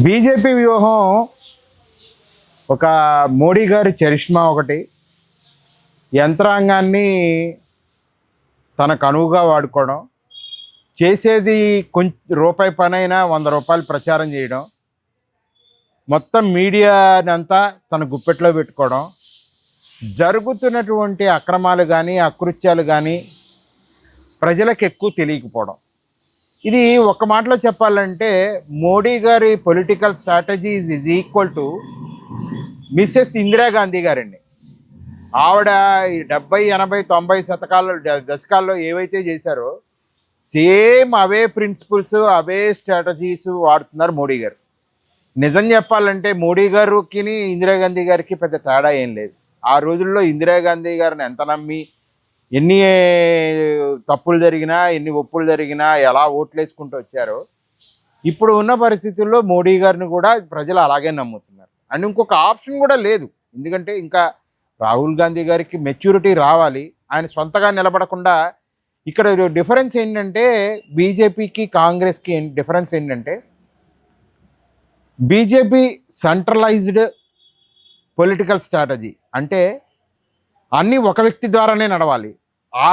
BJP వ్యూహం ఒక మోడీ గారి చరిష్మా ఒకటి, యంత్రాంగాన్ని తనకు అనువుగా వాడుకోవడం, చేసేది కొంచెం రూపాయి పనైనా 100 రూపాయలు ప్రచారం చేయడం, మొత్తం మీడియానంతా తన గుప్పెట్లో పెట్టుకోవడం, జరుగుతున్నటువంటి అక్రమాలు కానీ అకృత్యాలు కానీ ప్రజలకు ఎక్కువ తెలియకపోవడం. ఇది ఒక మాటలో చెప్పాలంటే మోడీ గారి political strategy is equal to Mrs Indira Gandhi గారండి. ఆవిడ 70, 80, 90 దశకాల్లో ఏవైతే చేశారో సేమ్ అవే ప్రిన్సిపల్స్, అవే స్ట్రాటజీస్ వాడుతున్నారు మోడీ గారు. నిజం చెప్పాలంటే మోడీ గారికి ఇందిరాగాంధీ గారికి పెద్ద తేడా ఏం లేదు. ఆ రోజుల్లో ఇందిరాగాంధీ గారిని ఎంత నమ్మి ఎన్ని తప్పులు జరిగినా, ఎన్ని ఒప్పులు జరిగినా, ఎలా ఓట్లు వేసుకుంటూ వచ్చారో ఇప్పుడు ఉన్న పరిస్థితుల్లో మోడీ గారిని కూడా ప్రజలు అలాగే నమ్ముతున్నారు. అండ్ ఇంకొక ఆప్షన్ కూడా లేదు. ఎందుకంటే ఇంకా రాహుల్ గాంధీ గారికి మెచ్యూరిటీ రావాలి. ఆయన సొంతగా నిలబడకుండా ఇక్కడ డిఫరెన్స్ ఏంటంటే బీజేపీకి కాంగ్రెస్కి డిఫరెన్స్ ఏంటంటే బీజేపీ సెంట్రలైజ్డ్ పొలిటికల్ స్ట్రాటజీ, అంటే అన్నీ ఒక వ్యక్తి ద్వారానే నడవాలి, ఆ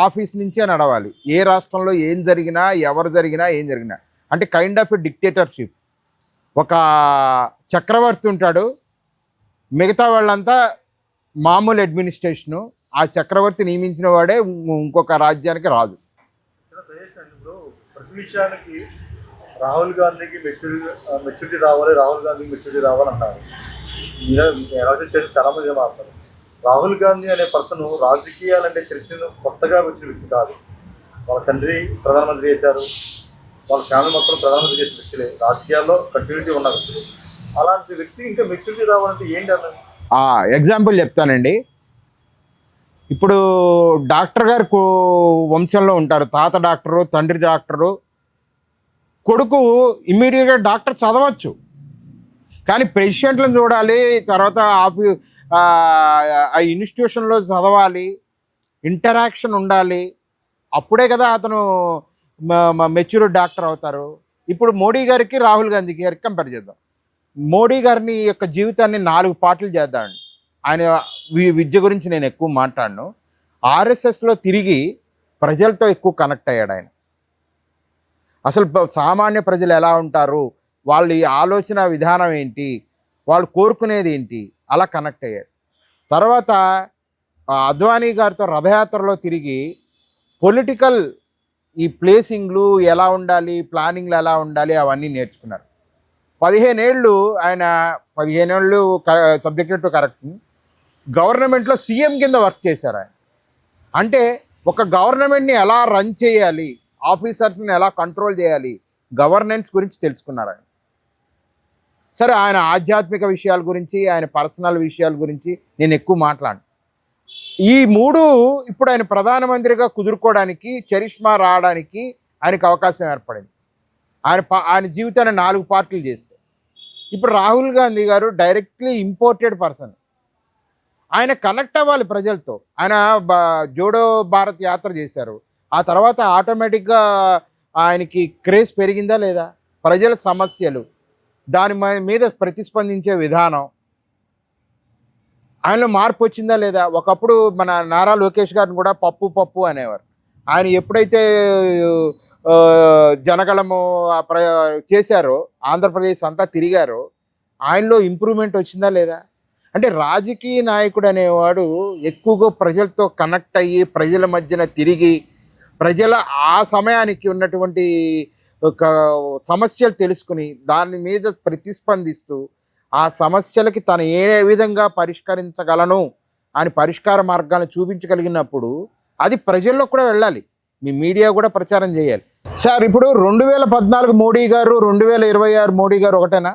ఆఫీస్ నుంచే నడవాలి. ఏ రాష్ట్రంలో ఏం జరిగినా, ఎవరు జరిగినా, ఏం జరిగినా అంటే కైండ్ ఆఫ్ ఎ డిక్టేటర్షిప్. ఒక చక్రవర్తి ఉంటాడు, మిగతా వాళ్ళంతా మామూలు అడ్మినిస్ట్రేషను. ఆ చక్రవర్తి నియమించిన వాడే ఇంకొక రాజ్యానికి రాజు. ప్రతి విషయానికి రాహుల్ గాంధీకి మెచ్యూరిటీ రావాలి, రాహుల్ గాంధీకి మెచ్యూరిటీ రావాలంటారు. ఎలా చేసి చాలా మంది మాట్లాడతారు. రాహుల్ గాంధీ అనే పర్సన్ రాజకీయాలంటే చరిత్రను కొత్తగా వచ్చిన వ్యక్తి కాదు. వాళ్ళ తండ్రి ప్రధానమంత్రి చేశారు, వాళ్ళ ఫ్యామిలీ మొత్తం ప్రధానమంత్రి చేసిన వ్యక్తులే, రాజకీయాల్లో కంటిన్యూటీ ఉన్న వ్యక్తులు. అలాంటి వ్యక్తి ఇంకా మెచ్యూరిటీ రావాలంటే ఏంటి అన్నది ఎగ్జాంపుల్ చెప్తానండి. ఇప్పుడు డాక్టర్ గారు వంశంలో ఉంటారు. తాత డాక్టరు, తండ్రి డాక్టరు, కొడుకు ఇమ్మీడియట్గా డాక్టర్ చదవచ్చు, కానీ పేషెంట్లను చూడాలి, తర్వాత ఆ ఇన్స్టిట్యూషన్లో చదవాలి, ఇంటరాక్షన్ ఉండాలి. అప్పుడే కదా అతను మెచ్యూర్ డాక్టర్ అవుతారు. ఇప్పుడు మోడీ గారికి రాహుల్ గాంధీ గారికి కంపేర్ చేద్దాం. మోడీ గారిని యొక్క జీవితాన్ని 4 పార్ట్లు చేద్దామండి. ఆయన విద్య గురించి నేను ఎక్కువ మాట్లాడను. ఆర్ఎస్ఎస్లో తిరిగి ప్రజలతో ఎక్కువ కనెక్ట్ అయ్యాడు ఆయన. అసలు సామాన్య ప్రజలు ఎలా ఉంటారు, వాళ్ళ ఆలోచన విధానం ఏంటి, వాళ్ళు కోరుకునేది ఏంటి, అలా కనెక్ట్ అయ్యాడు. తర్వాత అద్వానీ గారితో రథయాత్రలో తిరిగి పొలిటికల్ ఈ ప్లేసింగ్లు ఎలా ఉండాలి, ప్లానింగ్లు ఎలా ఉండాలి, అవన్నీ నేర్చుకున్నారు. 15 ఏళ్ళు ఆయన 15 ఏళ్ళు సబ్జెక్ట్ టు కరెక్ట్ గవర్నమెంట్లో సీఎం కింద వర్క్ చేశారు ఆయన. అంటే ఒక గవర్నమెంట్ని ఎలా రన్ చేయాలి, ఆఫీసర్స్ని ఎలా కంట్రోల్ చేయాలి, గవర్నెన్స్ గురించి తెలుసుకున్నారు ఆయన. సరే, ఆయన ఆధ్యాత్మిక విషయాల గురించి, ఆయన పర్సనల్ విషయాల గురించి నేను ఎక్కువ మాట్లాడను. ఈ 3 ఇప్పుడు ఆయన ప్రధానమంత్రిగా కుదురుకోవడానికి, చరిష్మా రావడానికి ఆయనకు అవకాశం ఏర్పడింది. ఆయన జీవితాన్ని 4 పార్ట్లు చేస్తే. ఇప్పుడు రాహుల్ గాంధీ గారు డైరెక్ట్లీ ఇంపోర్టెడ్ పర్సన్. ఆయన కనెక్ట్ అవ్వాలి ప్రజలతో. ఆయన జోడో భారత్ యాత్ర చేశారు. ఆ తర్వాత ఆటోమేటిక్గా ఆయనకి క్రేజ్ పెరిగిందా లేదా, ప్రజల సమస్యలు, దాని మీద ప్రతిస్పందించే విధానం, ఆయనలో మార్పు వచ్చిందా లేదా. ఒకప్పుడు మన నారా లోకేష్ గారిని కూడా పప్పు అనేవారు. ఆయన ఎప్పుడైతే జనగళము చేశారో, ఆంధ్రప్రదేశ్ అంతా తిరిగారో, ఆయనలో ఇంప్రూవ్మెంట్ వచ్చిందా లేదా. అంటే రాజకీయ నాయకుడు అనేవాడు ఎక్కువగా ప్రజలతో కనెక్ట్ అయ్యి, ప్రజల మధ్యన తిరిగి, ప్రజల ఆ సమయానికి ఉన్నటువంటి ఒక సమస్యలు తెలుసుకుని దాని మీద ప్రతిస్పందిస్తూ ఆ సమస్యలకి తను ఏ విధంగా పరిష్కరించగలను అని పరిష్కార మార్గాలను చూపించగలిగినప్పుడు అది ప్రజల్లో కూడా వెళ్ళాలి. మీ మీడియా కూడా ప్రచారం చేయాలి. సార్, ఇప్పుడు 2014 మోడీ గారు, 2026 మోడీ గారు ఒకటేనా?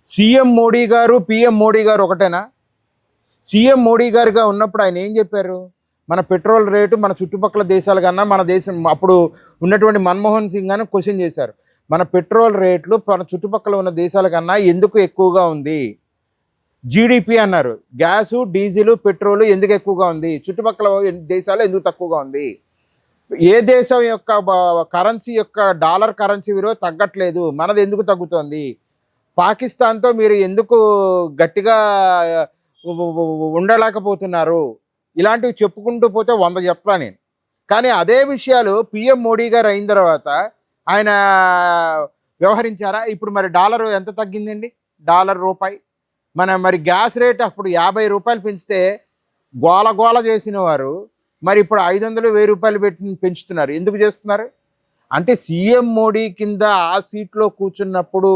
సీఎం మోడీ గారు, పిఎం మోడీ గారు ఒకటేనా? సీఎం మోడీ గారుగా ఉన్నప్పుడు ఆయన ఏం చెప్పారు? మన పెట్రోల్ రేటు మన చుట్టుపక్కల దేశాల కన్నా, మన దేశం అప్పుడు ఉన్నటువంటి మన్మోహన్ సింగ్ అని క్వశ్చన్ చేశారు. మన పెట్రోల్ రేట్లు మన చుట్టుపక్కల ఉన్న దేశాల కన్నా ఎందుకు ఎక్కువగా ఉంది? జీడిపి అన్నారు. గ్యాసు, డీజిల్, పెట్రోలు ఎందుకు ఎక్కువగా ఉంది, చుట్టుపక్కల దేశాలు ఎందుకు తక్కువగా ఉంది? ఏ దేశం యొక్క కరెన్సీ యొక్క డాలర్ కరెన్సీ విలువ తగ్గట్లేదు, మనది ఎందుకు తగ్గుతోంది? పాకిస్తాన్తో మీరు ఎందుకు గట్టిగా ఉండలేకపోతున్నారు? ఇలాంటివి చెప్పుకుంటూ పోతే 100 చెప్తా నేను. కానీ అదే విషయాలు పిఎం మోడీ గారు అయిన తర్వాత ఆయన వ్యవహరించారా? ఇప్పుడు మరి డాలర్ ఎంత తగ్గిందండి? డాలర్ రూపాయి. మరి గ్యాస్ రేట్ అప్పుడు 50 రూపాయలు పెంచితే గోల గోల చేసిన వారు మరి ఇప్పుడు 500 1000 రూపాయలు పెంచుతున్నారు. ఎందుకు చేస్తున్నారు? అంటే సీఎం మోడీ కింద ఆ సీట్లో కూర్చున్నప్పుడు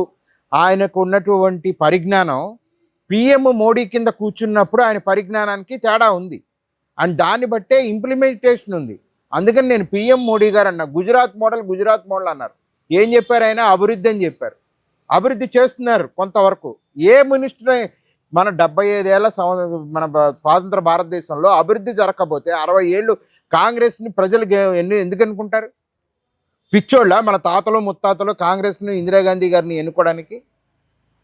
ఆయనకు ఉన్నటువంటి పరిజ్ఞానం పిఎం మోడీ కింద కూర్చున్నప్పుడు ఆయన పరిజ్ఞానానికి తేడా ఉంది. అండ్ దాన్ని బట్టే ఇంప్లిమెంటేషన్ ఉంది. అందుకని నేను పిఎం మోడీ గారు అన్న గుజరాత్ మోడల్ అన్నారు. ఏం చెప్పారు? ఆయన అభివృద్ధి అని చెప్పారు. అభివృద్ధి చేస్తున్నారు కొంతవరకు. ఏ మినిస్టర్ మన 75 ఏళ్ళ మన స్వాతంత్ర భారతదేశంలో అభివృద్ధి జరగకపోతే 60 ఏళ్ళు కాంగ్రెస్ని ప్రజలు ఎందుకు అనుకుంటారు? పిచ్చోళ్ళ మన తాతలు ముత్తాతలు కాంగ్రెస్ని ఇందిరాగాంధీ గారిని ఎన్నుకోవడానికి?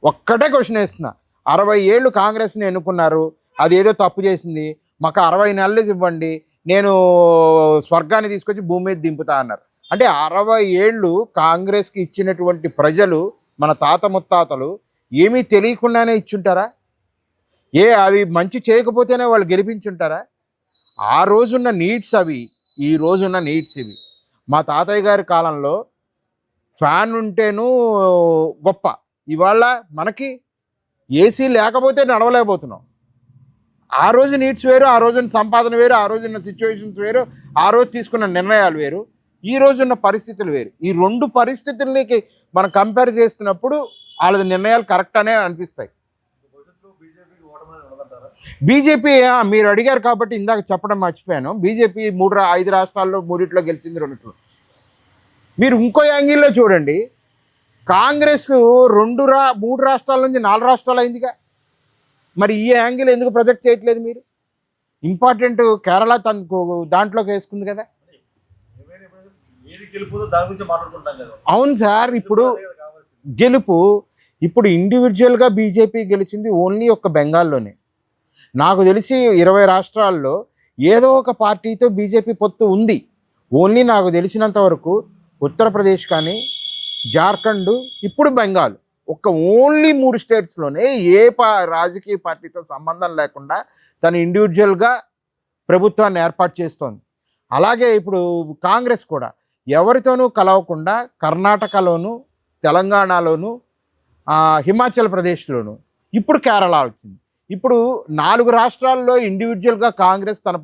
ఒక్కటే క్వశ్చన్ వేస్తున్నా. 60 ఏళ్ళు కాంగ్రెస్ని ఎన్నుకున్నారు, అదేదో తప్పు చేసింది, మాకు 60 నెలలు ఇవ్వండి, నేను స్వర్గాన్ని తీసుకొచ్చి భూమి మీద దింపుతా అన్నారు. అంటే 60 ఏళ్ళు కాంగ్రెస్కి ఇచ్చినటువంటి ప్రజలు మన తాత ముత్తాతలు ఏమీ తెలియకుండానే ఇచ్చుంటారా? అవి మంచి చేయకపోతేనే వాళ్ళు గెలిపించుంటారా? ఆ రోజున్న నీడ్స్ అవి, ఈ రోజున్న నీడ్స్ ఇవి. మా తాతయ్య గారి కాలంలో ఫ్యాన్ ఉంటేనూ గొప్ప, ఇవాళ మనకి ఏసీ లేకపోతే నడవలేకపోతున్నాం. ఆ రోజు నీడ్స్ వేరు, ఆ రోజున సంపాదన వేరు, ఆ రోజున్న సిచ్యువేషన్స్ వేరు, ఆ రోజు తీసుకున్న నిర్ణయాలు వేరు, ఈ రోజున్న పరిస్థితులు వేరు. ఈ 2 పరిస్థితులకి మనం కంపేర్ చేస్తున్నప్పుడు వాళ్ళ నిర్ణయాలు కరెక్ట్ అనే అనిపిస్తాయి. బీజేపీ మీరు అడిగారు కాబట్టి ఇందాక చెప్పడం మర్చిపోయాను. బీజేపీ 5 రాష్ట్రాల్లో 3 గెలిచింది, 2. మీరు ఇంకో యాంగిల్లో చూడండి. కాంగ్రెస్ 3 రాష్ట్రాల నుంచి 4 రాష్ట్రాలు అయిందిగా. మరి ఈ యాంగిల్ ఎందుకు ప్రొజెక్ట్ చేయట్లేదు మీరు? ఇంపార్టెంట్ కేరళ దాంట్లోకి వేసుకుంది కదా. అవును సార్. ఇప్పుడు గెలుపు ఇప్పుడు ఇండివిజువల్గా బీజేపీ గెలిచింది ఓన్లీ ఒక్క బెంగాల్లోనే. నాకు తెలిసి 20 రాష్ట్రాల్లో ఏదో ఒక పార్టీతో బీజేపీ పొత్తు ఉంది. ఓన్లీ నాకు తెలిసినంత వరకు ఉత్తరప్రదేశ్ కానీ, జార్ఖండ్, ఇప్పుడు బెంగాల్, ఓన్లీ 3 స్టేట్స్లోనే రాజకీయ పార్టీతో సంబంధం లేకుండా తను ఇండివిజువల్గా ప్రభుత్వాన్ని ఏర్పాటు చేస్తోంది. అలాగే ఇప్పుడు కాంగ్రెస్ కూడా ఎవరితోనూ కలవకుండా కర్ణాటకలోను, తెలంగాణలోను, హిమాచల్ ప్రదేశ్లోను, ఇప్పుడు కేరళ వచ్చింది. ఇప్పుడు 4 రాష్ట్రాల్లో ఇండివిజువల్గా కాంగ్రెస్ తన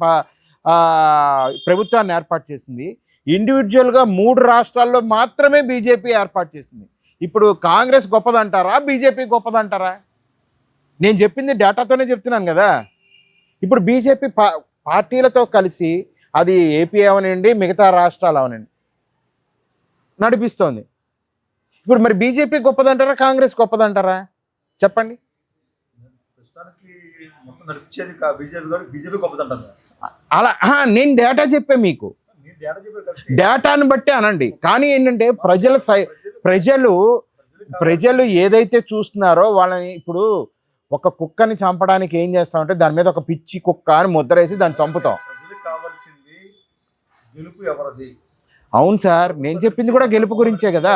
ప్రభుత్వాన్ని ఏర్పాటు చేసింది. ఇండివిజువల్గా 3 రాష్ట్రాల్లో మాత్రమే బీజేపీ ఏర్పాటు చేసింది. ఇప్పుడు కాంగ్రెస్ గొప్పదంటారా, బీజేపీ గొప్పదంటారా? నేను చెప్పింది డేటాతోనే చెప్తున్నాను కదా. ఇప్పుడు బీజేపీ పార్టీలతో కలిసి అది ఏపీ అవనండి, మిగతా రాష్ట్రాలు అవనండి నడిపిస్తోంది. ఇప్పుడు మరి బీజేపీ గొప్పదంటారా, కాంగ్రెస్ గొప్పదంటారా? చెప్పండి. అలా నేను డేటా చెప్పే మీకు, డేటాను బట్టి అనండి. కానీ ఏంటంటే ప్రజలు ఏదైతే చూస్తున్నారో వాళ్ళని, ఇప్పుడు ఒక కుక్కని చంపడానికి ఏం చేస్తామంటే దాని మీద ఒక పిచ్చి కుక్క అని ముద్ర వేసి దాన్ని చంపుతాం. అవును సార్, నేను చెప్పింది కూడా గెలుపు గురించే కదా.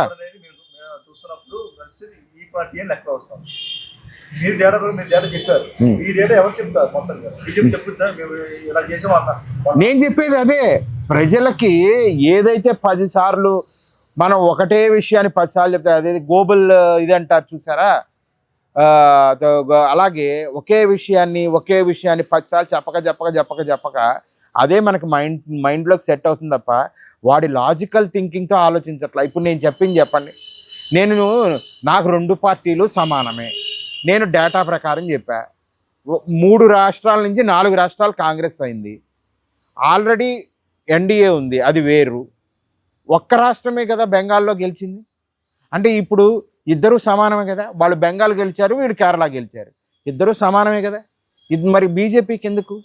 నేను చెప్పేది అదే. ప్రజలకి ఏదైతే 10 సార్లు మనం ఒకటే విషయాన్ని 10 సార్లు చెప్తే అదే గ్లోబల్ ఇది అంటారు చూసారా, అలాగే ఒకే విషయాన్ని 10 సార్లు చెప్పక అదే మనకి మైండ్లోకి సెట్ అవుతుంది తప్ప వాడి లాజికల్ థింకింగ్తో ఆలోచించట్లా. ఇప్పుడు నేను చెప్పింది చెప్పండి. నాకు 2 పార్టీలు సమానమే, నేను డేటా ప్రకారం చెప్పా. 3 రాష్ట్రాల నుంచి 4 రాష్ట్రాలు కాంగ్రెస్ అయింది. ఆల్రెడీ ఎన్డీఏ ఉంది, అది వేరు. ఒక్క రాష్ట్రమే కదా బెంగాల్లో గెలిచింది. అంటే ఇప్పుడు ఇద్దరు సమానమే కదా. వాళ్ళు బెంగాల్ గెలిచారు, వీడు కేరళ గెలిచారు, ఇద్దరు సమానమే కదా. ఇది మరి బీజేపీకి ఎందుకు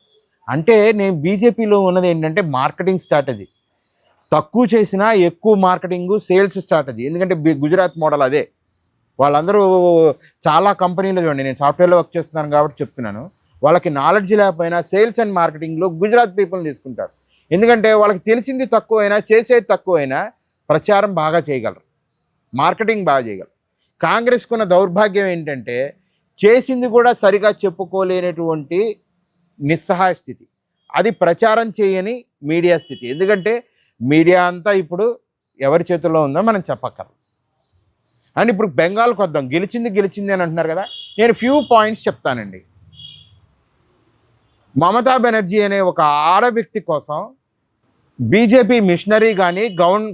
అంటే, నేను బీజేపీలో ఉన్నది ఏంటంటే మార్కెటింగ్ స్ట్రాటజీ. తక్కువ చేసినా ఎక్కువ మార్కెటింగ్, సేల్స్ స్ట్రాటజీ. ఎందుకంటే గుజరాత్ మోడల్ అదే. వాళ్ళందరూ చాలా కంపెనీలు చూడండి, నేను సాఫ్ట్వేర్లో వర్క్ చేస్తున్నాను కాబట్టి చెప్తున్నాను, వాళ్ళకి నాలెడ్జ్ లేకపోయినా సేల్స్ అండ్ మార్కెటింగ్లో గుజరాత్ పీపుల్ని తీసుకుంటారు. ఎందుకంటే వాళ్ళకి తెలిసింది తక్కువైనా చేసేది తక్కువైనా ప్రచారం బాగా చేయగలరు, మార్కెటింగ్ బాగా చేయగలరు. కాంగ్రెస్కున్న దౌర్భాగ్యం ఏంటంటే చేసింది కూడా సరిగా చెప్పుకోలేనటువంటి నిస్సహాయ స్థితి. అది ప్రచారం చేయని మీడియా స్థితి. ఎందుకంటే మీడియా అంతా ఇప్పుడు ఎవరి చేతుల్లో ఉందో మనం చెప్పక్కర్లేదు. అండ్ ఇప్పుడు బెంగాల్కి వద్దాం. గెలిచింది అని అంటున్నారు కదా. నేను ఫ్యూ పాయింట్స్ చెప్తానండి. మమతా బెనర్జీ అనే ఒక ఆడ వ్యక్తి కోసం బీజేపీ మిషనరీ కానీ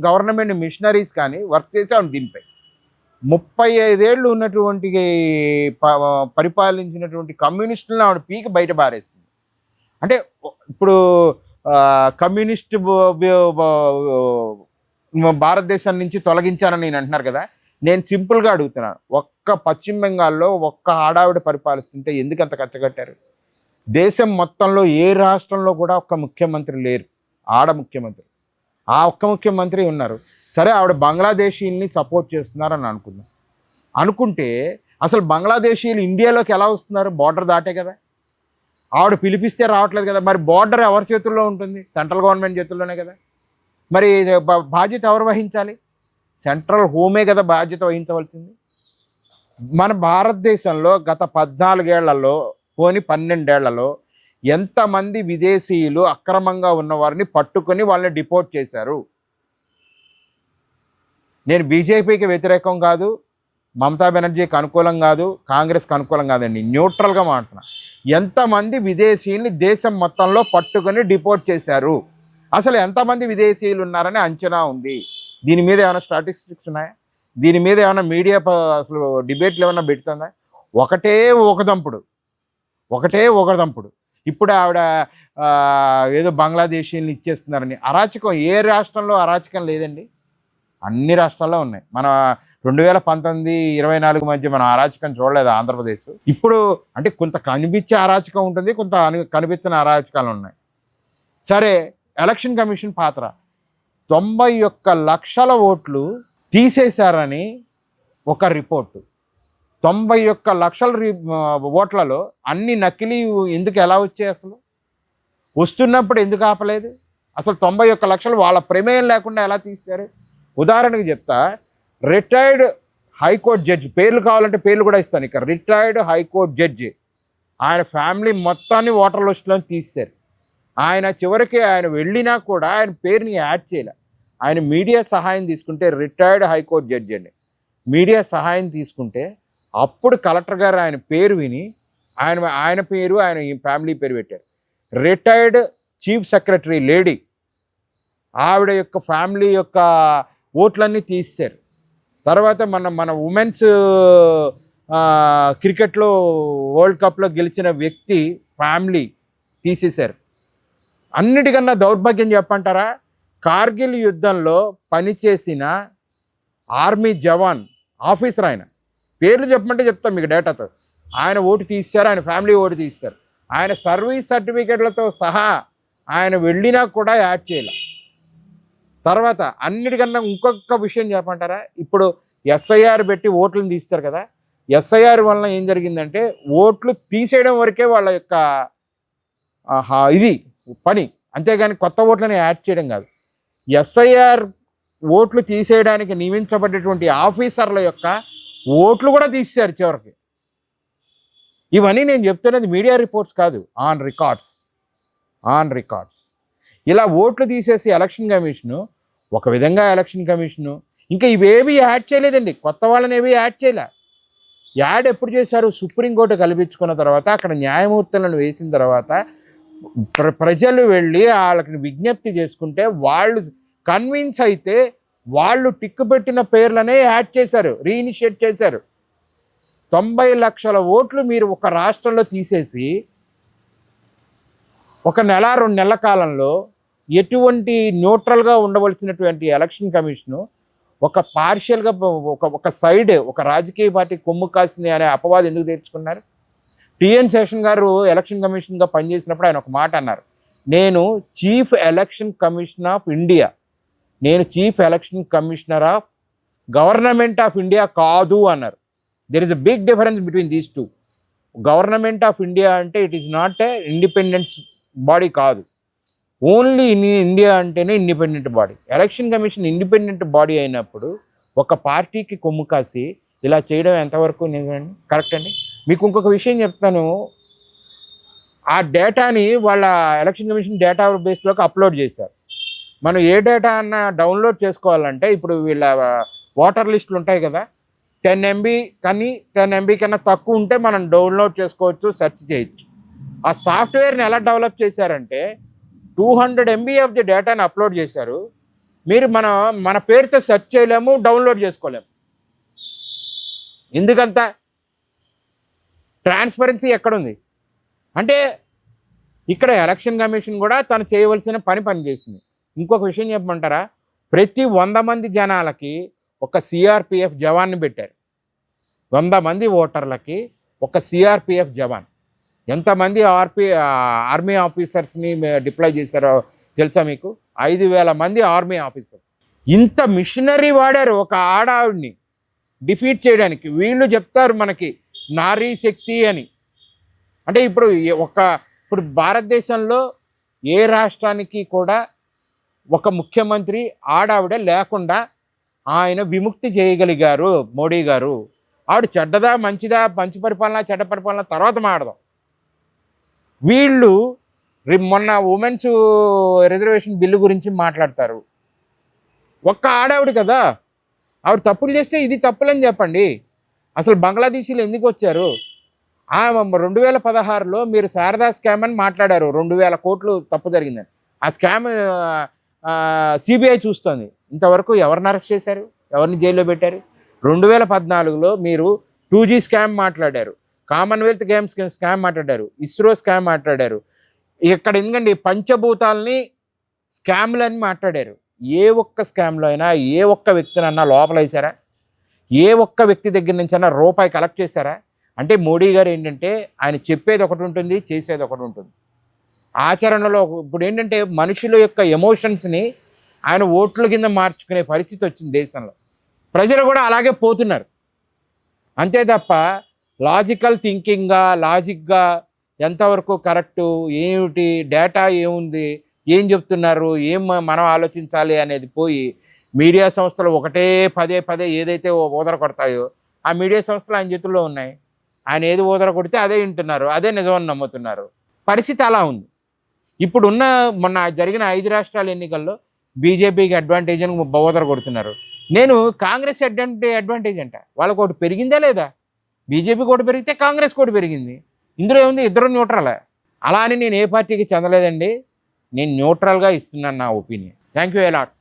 గవర్నమెంట్ మిషనరీస్ కానీ వర్క్ చేసి ఆవిడ దీనిపై 35 ఏళ్ళు ఉన్నటువంటి పరిపాలించినటువంటి కమ్యూనిస్టులను ఆవిడ పీకి బయట బారేస్తుంది. అంటే ఇప్పుడు కమ్యూనిస్ట్ భారతదేశం నుంచి తొలగించానని నేను అంటున్నారు కదా. నేను సింపుల్గా అడుగుతున్నాను, ఒక్క పశ్చిమ బెంగాల్లో ఒక్క ఆడావిడ పరిపాలిస్తుంటే ఎందుకు అంత కట్టగట్టారు? దేశం మొత్తంలో ఏ రాష్ట్రంలో కూడా ఒక్క ముఖ్యమంత్రి లేరు, ఆడ ముఖ్యమంత్రి. ఆ ఒక్క ముఖ్యమంత్రి ఉన్నారు. సరే, ఆవిడ బంగ్లాదేశీయుల్ని సపోర్ట్ చేస్తున్నారని అనుకుంటే అసలు బంగ్లాదేశీయులు ఇండియాలోకి ఎలా వస్తున్నారు? బార్డర్ దాటే కదా. ఆవిడ పిలిపిస్తే రావట్లేదు కదా. మరి బార్డర్ ఎవరి చేతుల్లో ఉంటుంది? సెంట్రల్ గవర్నమెంట్ చేతుల్లోనే కదా. మరి బాధ్యత ఎవరు వహించాలి? సెంట్రల్ హోమే కదా బాధ్యత వహించవలసింది. మన భారతదేశంలో గత 14 ఏళ్లలో పోని 12 ఏళ్లలో ఎంతమంది విదేశీయులు అక్రమంగా ఉన్నవారిని పట్టుకొని వాళ్ళని డిపోర్ట్ చేశారు? నేను బీజేపీకి వ్యతిరేకం కాదు, మమతా బెనర్జీకి అనుకూలం కాదు, కాంగ్రెస్కి అనుకూలం కాదండి, న్యూట్రల్గా మాట్లాడుతున్నా. ఎంతమంది విదేశీయుల్ని దేశం మొత్తంలో పట్టుకొని డిపోర్ట్ చేశారు? అసలు ఎంతమంది విదేశీయులు ఉన్నారని అంచనా ఉంది? దీని మీద ఏమైనా స్టాటిస్టిక్స్ ఉన్నాయా? దీని మీద ఏమైనా మీడియా అసలు డిబేట్లు ఏమైనా పెడుతుందా? ఒకటే ఒకదంపుడు. ఇప్పుడు ఆవిడ ఏదో బంగ్లాదేశీయుల్ని ఇచ్చేస్తున్నారని అరాచకం ఏ రాష్ట్రంలో అరాచకం లేదండి? అన్ని రాష్ట్రాల్లో ఉన్నాయి. మన 2019-24 మధ్య మనం అరాచకం చూడలేదు ఆంధ్రప్రదేశ్. ఇప్పుడు అంటే కొంత కనిపించే అరాచకం ఉంటుంది, కొంత కనిపించిన అరాచకాలు ఉన్నాయి. సరే, ఎలక్షన్ కమిషన్ పాత్ర 91 లక్షల ఓట్లు తీసేశారని ఒక రిపోర్టు. 91 లక్షల ఓట్లలో అన్ని నకిలీ ఎందుకు ఎలా వచ్చాయి? అసలు వస్తున్నప్పుడు ఎందుకు ఆపలేదు? అసలు 91 లక్షలు వాళ్ళ ప్రమేయం లేకుండా ఎలా తీశారు? ఉదాహరణకు చెప్తా, రిటైర్డ్ హైకోర్టు జడ్జి, పేర్లు కావాలంటే పేర్లు కూడా ఇస్తాను ఇక్కడ. రిటైర్డ్ హైకోర్టు జడ్జి ఆయన ఫ్యామిలీ మొత్తాన్ని ఓటర్ లిస్టులో తీశారు. ఆయన చివరికి ఆయన వెళ్ళినా కూడా ఆయన పేరుని యాడ్ చేయలే. ఆయన మీడియా సహాయం తీసుకుంటే, రిటైర్డ్ హైకోర్టు జడ్జి అండి, మీడియా సహాయం తీసుకుంటే అప్పుడు కలెక్టర్ గారు ఆయన పేరు విని ఆయన పేరు ఆయన ఫ్యామిలీ పేరు పెట్టారు. రిటైర్డ్ చీఫ్ సెక్రటరీ లేడీ, ఆవిడ యొక్క ఫ్యామిలీ యొక్క ఓట్లన్నీ తీశారు. తర్వాత మన ఉమెన్స్ క్రికెట్లో వరల్డ్ కప్లో గెలిచిన వ్యక్తి ఫ్యామిలీ తీసేశారు. అన్నిటికన్నా దౌర్భాగ్యం చెప్పంటారా, కార్గిల్ యుద్ధంలో పనిచేసిన ఆర్మీ జవాన్ ఆఫీసర్, ఆయన పేర్లు చెప్పమంటే చెప్తాం మీకు డేటాతో, ఆయన ఓటు తీశారు, ఆయన ఫ్యామిలీ ఓటు తీశారు. ఆయన సర్వీస్ సర్టిఫికేట్లతో సహా ఆయన వెళ్ళినా కూడా యాడ్ చేయాలి. తర్వాత అన్నిటికన్నా ఇంకొక విషయం చెప్పమంటారా, ఇప్పుడు ఎస్ఐఆర్ పెట్టి ఓట్లను తీస్తారు కదా. ఎస్ఐఆర్ వలన ఏం జరిగిందంటే ఓట్లు తీసేయడం వరకే వాళ్ళ యొక్క ఇది పని, అంతేగాని కొత్త ఓట్లని యాడ్ చేయడం కాదు. ఎస్ఐఆర్ ఓట్లు తీసేయడానికి నియమించబడేటువంటి ఆఫీసర్ల యొక్క ఓట్లు కూడా తీసేశారు చివరికి. ఇవన్నీ నేను చెప్తున్నది మీడియా రిపోర్ట్స్ కాదు, ఆన్ రికార్డ్స్. ఇలా ఓట్లు తీసేసి ఎలక్షన్ కమిషను ఒక విధంగా, ఎలక్షన్ కమిషను ఇంకా ఇవేవి యాడ్ చేయలేదండి, కొత్త వాళ్ళని ఏవి యాడ్ చేయలే. యాడ్ ఎప్పుడు చేశారు? సుప్రీంకోర్టు కల్పించుకున్న తర్వాత, అక్కడ న్యాయమూర్తులను వేసిన తర్వాత ప్రజలు వెళ్ళి వాళ్ళకి విజ్ఞప్తి చేసుకుంటే వాళ్ళు కన్విన్స్ అయితే వాళ్ళు టిక్కు పెట్టిన పేర్లనే యాడ్ చేశారు, రీఇనిషియేట్ చేశారు. 90 లక్షల ఓట్లు మీరు ఒక రాష్ట్రంలో తీసేసి ఒక నెల 2 నెలల కాలంలో ఎటువంటి న్యూట్రల్గా ఉండవలసినటువంటి ఎలక్షన్ కమిషను ఒక పార్షియల్గా ఒక సైడ్, ఒక రాజకీయ పార్టీ కొమ్ము కాసింది అనే అపవాదం ఎందుకు తెచ్చుకున్నారు? టిఎన్ శేషన్ గారు ఎలక్షన్ కమిషన్గా పనిచేసినప్పుడు ఆయన ఒక మాట అన్నారు, నేను chief election commission of India, నేను chief election commissioner of government of India కాదు అన్నారు. There is a big difference between these two. Government of India అంటే it is not a independent body కాదు, ఓన్లీ ఇండియా అంటేనే independent body. Election commission independent body అయినప్పుడు ఒక పార్టీకి కొమ్ము కాసి ఇలా చేయడం ఎంతవరకు నిజమండి, కరెక్ట్ అండి? మీకు ఇంకొక విషయం చెప్తాను. ఆ డేటాని వాళ్ళ ఎలక్షన్ కమిషన్ డేటా బేస్లోకి అప్లోడ్ చేశారు. మనం ఏ డేటా అన్న డౌన్లోడ్ చేసుకోవాలంటే ఇప్పుడు వీళ్ళ ఓటర్ లిస్టులు ఉంటాయి కదా, 10 MB కానీ 10 MB కన్నా తక్కువ ఉంటే మనం డౌన్లోడ్ చేసుకోవచ్చు, సెర్చ్ చేయొచ్చు. ఆ సాఫ్ట్వేర్ని ఎలా డెవలప్ చేశారంటే 200 MB ఆఫ్ ది డేటాని అప్లోడ్ చేశారు. మీరు మన పేరుతో సెర్చ్ చేయలేము, డౌన్లోడ్ చేసుకోలేము. ఎందుకంత ట్రాన్స్పరెన్సీ ఎక్కడుంది అంటే ఇక్కడ ఎలక్షన్ కమిషన్ కూడా తను చేయవలసిన పని చేసింది. ఇంకొక విషయం చెప్పమంటారా, ప్రతి 100 మంది జనాలకి ఒక CRPF జవాన్ని పెట్టారు. 100 మంది ఓటర్లకి ఒక CRPF జవాన్. ఎంతమంది ఆర్మీ ఆఫీసర్స్ని డిప్లాయ్ చేశారో తెలుసా మీకు? 5,000 మంది ఆర్మీ ఆఫీసర్స్. ఇంత మిషనరీ వాడారు ఒక ఆడావిడిని డిఫీట్ చేయడానికి. వీళ్ళు చెప్తారు మనకి నారీ శక్తి అని. అంటే ఇప్పుడు భారతదేశంలో ఏ రాష్ట్రానికి కూడా ఒక ముఖ్యమంత్రి ఆడావిడ లేకుండా ఆయన విముక్తి చేయగలిగారు మోడీ గారు. ఆవిడ చెడ్డదా మంచిదా, మంచి పరిపాలన చెడ్డ పరిపాలన తర్వాత మాడదాం. వీళ్ళు మొన్న ఉమెన్స్ రిజర్వేషన్ బిల్లు గురించి మాట్లాడతారు. ఒక్క ఆడావిడ కదా, ఆవిడ తప్పులు చేస్తే ఇది తప్పులని చెప్పండి. అసలు బంగ్లాదేశీలు ఎందుకు వచ్చారు? 2016లో మీరు శారదా స్కామ్ అని మాట్లాడారు, 2,000 కోట్లు తప్పు జరిగిందని. ఆ స్కామ్ CBI చూస్తుంది. ఇంతవరకు ఎవరిని అరెస్ట్ చేశారు, ఎవరిని జైల్లో పెట్టారు? 2014లో మీరు 2G స్కామ్ మాట్లాడారు, కామన్వెల్త్ గేమ్స్ స్కామ్ మాట్లాడారు, ఇస్రో స్కామ్ మాట్లాడారు. ఇక్కడ ఎందుకండి పంచభూతాలని స్కామ్లని మాట్లాడారు. ఏ ఒక్క స్కామ్లో అయినా ఏ ఒక్క వ్యక్తినన్నా లోపల వేశారా? ఏ ఒక్క వ్యక్తి దగ్గర నుంచి అన్నా రూపాయి కలెక్ట్ చేశారా? అంటే మోడీ గారు ఏంటంటే ఆయన చెప్పేది ఒకటి ఉంటుంది, చేసేది ఒకటి ఉంటుంది. ఆచరణలో ఇప్పుడు ఏంటంటే మనుషుల యొక్క ఎమోషన్స్ని ఆయన ఓట్ల కింద మార్చుకునే పరిస్థితి వచ్చింది దేశంలో. ప్రజలు కూడా అలాగే పోతున్నారు. అంతే తప్ప లాజిక్గా ఎంతవరకు కరెక్టు, ఏమిటి డేటా ఏముంది, ఏం చెప్తున్నారు, మనం ఆలోచించాలి అనేది పోయి మీడియా సంస్థలు ఒకటే పదే ఏదైతే ఊదర కొడతాయో ఆ మీడియా సంస్థలు ఆయన చేతుల్లో ఉన్నాయి. ఆయన ఏది ఊదర కొడితే అదే వింటున్నారు, అదే నిజమని నమ్ముతున్నారు. పరిస్థితి అలా ఉంది. ఇప్పుడున్న మొన్న జరిగిన 5 రాష్ట్రాల ఎన్నికల్లో బీజేపీకి అడ్వాంటేజ్ అని ఊదర కొడుతున్నారు. నేను కాంగ్రెస్ అడ్వాంటేజ్ అంట. వాళ్ళకి ఒకటి పెరిగిందా లేదా? బీజేపీకి ఒకటి పెరిగితే కాంగ్రెస్కి ఒకటి పెరిగింది. ఇందులో ఏముంది? ఇద్దరు న్యూట్రలే. అలా అని నేను ఏ పార్టీకి చెందలేదండి. నేను న్యూట్రల్గా ఇస్తున్నాను నా ఒపీనియన్. Thank you allot.